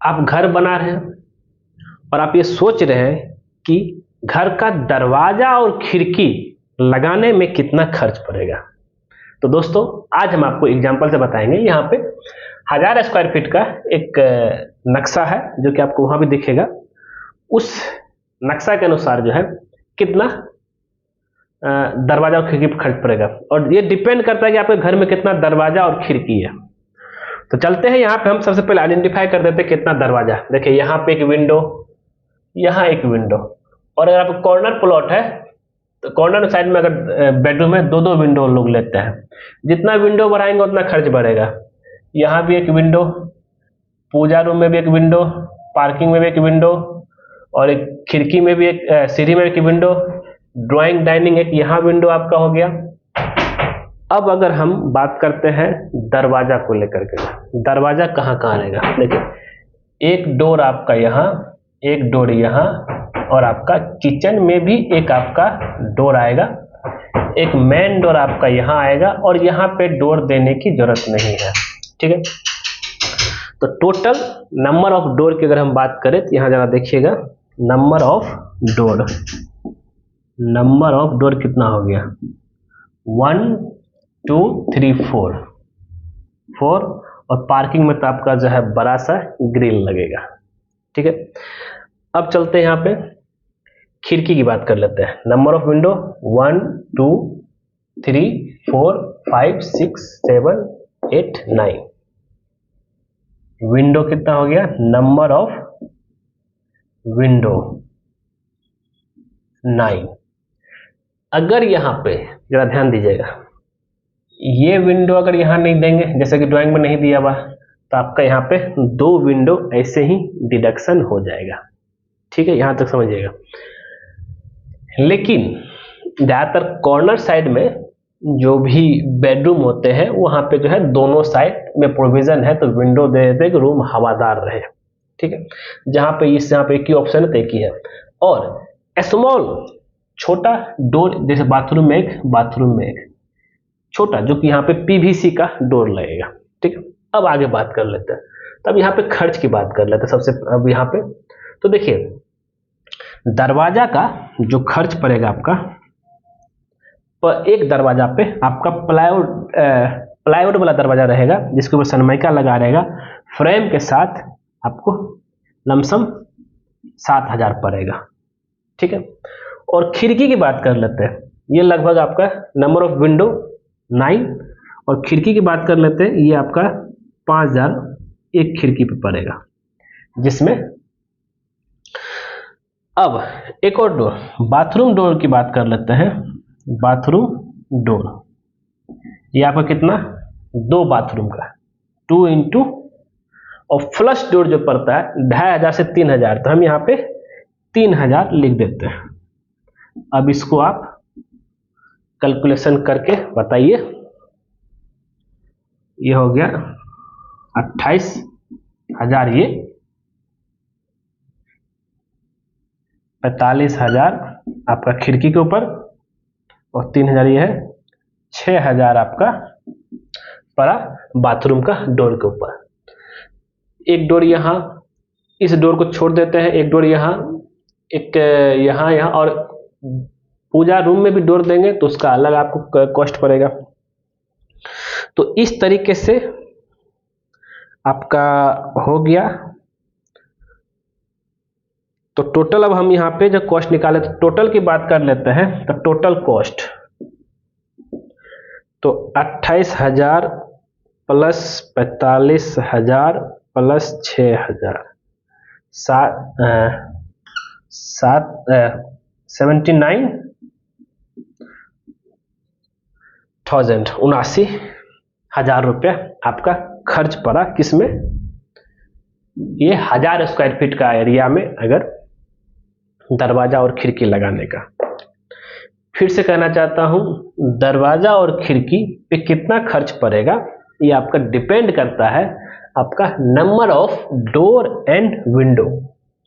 आप घर बना रहे हैं और आप ये सोच रहे हैं कि घर का दरवाजा और खिड़की लगाने में कितना खर्च पड़ेगा। तो दोस्तों आज हम आपको एग्जांपल से बताएंगे। यहाँ पे 1000 स्क्वायर फीट का एक नक्शा है जो कि आपको वहां भी दिखेगा। उस नक्शा के अनुसार जो है कितना दरवाजा और खिड़की पर खर्च पड़ेगा, और ये डिपेंड करता है कि आपके घर में कितना दरवाजा और खिड़की है। तो चलते हैं, यहाँ पे हम सबसे पहले आइडेंटिफाई कर देते हैं कितना दरवाजा। देखिए यहाँ पे एक विंडो, यहाँ एक विंडो, और अगर आपको कॉर्नर प्लॉट है तो कॉर्नर साइड में अगर बेडरूम में दो दो विंडो लोग लेते हैं। जितना विंडो बढ़ाएंगे उतना खर्च बढ़ेगा। यहाँ भी एक विंडो, पूजा रूम में भी एक विंडो, पार्किंग में भी एक विंडो, और एक खिड़की में भी एक, सीढ़ी में एक विंडो, ड्राइंग डाइनिंग एक यहाँ विंडो आपका हो गया। अब अगर हम बात करते हैं दरवाजा को लेकर के, दरवाजा कहाँ कहाँ रहेगा। देखिए एक डोर आपका यहाँ, एक डोर यहाँ, और आपका किचन में भी एक आपका डोर आएगा। एक मेन डोर आपका यहाँ आएगा, और यहाँ पे डोर देने की जरूरत नहीं है। ठीक है, तो टोटल नंबर ऑफ डोर की अगर हम बात करें तो यहाँ जरा देखिएगा, number of door, number of door कितना हो गया, 1 2 3 4, और पार्किंग में तो आपका जो है बड़ा सा ग्रिल लगेगा। ठीक है, अब चलते हैं यहाँ पे खिड़की की बात कर लेते हैं। Number of window 1 2 3 4 5 6 7 8 9। विंडो कितना हो गया, नंबर ऑफ विंडो 9। अगर यहाँ पे जरा ध्यान दीजिएगा, ये विंडो अगर यहाँ नहीं देंगे, जैसे कि ड्राइंग में नहीं दिया हुआ, तो आपका यहाँ पे 2 विंडो ऐसे ही डिडक्शन हो जाएगा। ठीक है, यहाँ तक समझिएगा। लेकिन ज़्यादातर कॉर्नर साइड में जो भी बेडरूम होते हैं वहाँ पे जो है दोनों साइड में प्रोविजन है, तो विंडो दे देते कि रूम हवादार रहे। ठीक है, जहाँ पे यहाँ पे एक ही ऑप्शन है तो एक ही है। और स्मॉल छोटा डोर, जैसे बाथरूम में एक, बाथरूम में एक छोटा, जो कि यहाँ पे पीवीसी का डोर लगेगा। ठीक है, अब आगे बात कर लेते हैं। तब यहाँ पे खर्च की बात कर लेते हैं सबसे। अब यहाँ पे तो देखिए दरवाजा का जो खर्च पड़ेगा आपका, पर एक दरवाजा पे आपका प्लाईवुड वाला दरवाजा रहेगा जिसके ऊपर सनमाइका लगा रहेगा, फ्रेम के साथ आपको लमसम 7000 पड़ेगा। ठीक है, और खिड़की की बात कर लेते हैं। ये लगभग आपका नंबर ऑफ विंडो 9, और खिड़की की बात कर लेते हैं, ये आपका 5000 एक खिड़की पे पड़ेगा। जिसमें अब एक और डोर, बाथरूम डोर की बात कर लेते हैं। बाथरूम डोर ये आपका कितना, 2 बाथरूम का 2 इंटू, और फ्लश डोर जो पड़ता है 2500 से 3000, तो हम यहाँ पे 3000 लिख देते हैं। अब इसको आप कैलकुलेशन करके बताइए। ये हो गया 28000, ये 45000 आपका खिड़की के ऊपर, और 3000 ये है, 6000 आपका पड़ा बाथरूम का डोर के ऊपर। एक डोर यहाँ, इस डोर को छोड़ देते हैं, एक डोर यहाँ, एक यहाँ, और पूजा रूम में भी डोर देंगे तो उसका अलग आपको कॉस्ट पड़ेगा। तो इस तरीके से आपका हो गया। तो टोटल अब हम यहाँ पे जब कॉस्ट निकाले तो टोटल की बात कर लेते हैं। तो टोटल कॉस्ट तो 28000 प्लस 45000 प्लस 6000, 79,000 रुपया आपका खर्च पड़ा। किसमें, ये 1000 स्क्वायर फीट का एरिया में अगर दरवाजा और खिड़की लगाने का। फिर से कहना चाहता हूं, दरवाजा और खिड़की पे कितना खर्च पड़ेगा ये आपका डिपेंड करता है आपका number of door and window.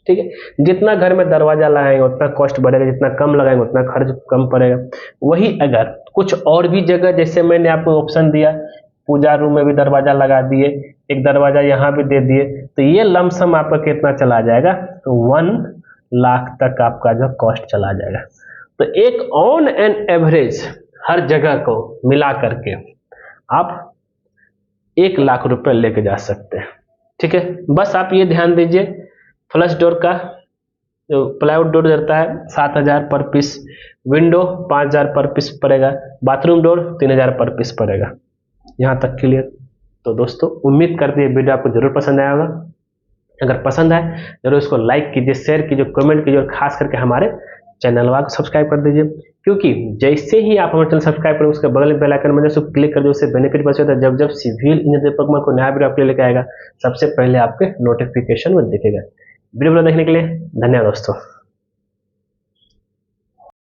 ठीक है, जितना घर में दरवाजा लगाएंगे उतना कॉस्ट बढ़ेगा, जितना कम लगाएंगे उतना खर्च कम पड़ेगा। वही अगर कुछ और भी जगह, जैसे मैंने आपको ऑप्शन दिया, पूजा रूम में भी दरवाजा लगा दिए, एक दरवाजा यहाँ भी दे दिए, तो ये लमसम आपका कितना चला जाएगा, 1 लाख तक आपका जो कॉस्ट चला जाएगा। तो एक ऑन एन एवरेज हर जगह को मिला करके आप 1 लाख रुपए लेके जा सकते हैं। ठीक है, बस आप ये ध्यान दीजिए, फ्लश डोर का जो प्लाईवुड डोर रहता है 7,000 पर पीस, विंडो 5,000 पर पीस पड़ेगा, बाथरूम डोर 3,000 पर पीस पड़ेगा। यहाँ तक क्लियर। तो दोस्तों उम्मीद करते हैं वीडियो आपको जरूर पसंद आया होगा। अगर पसंद आए जरूर इसको लाइक कीजिए, शेयर कीजिए, कमेंट कीजिए और खास करके हमारे चैनल को सब्सक्राइब कर दीजिए, क्योंकि जैसे ही आप हमारे चैनल सब्सक्राइब करें उसके बगल में बेल आइकन में उसको क्लिक कर दो, उससे बेनिफिट बचेगा। जब जब सिविल इंजीनियर को नया वीडियो आपके लेकर आएगा सबसे पहले आपके नोटिफिकेशन में दिखेगा। वीडियो देखने के लिए धन्यवाद दोस्तों।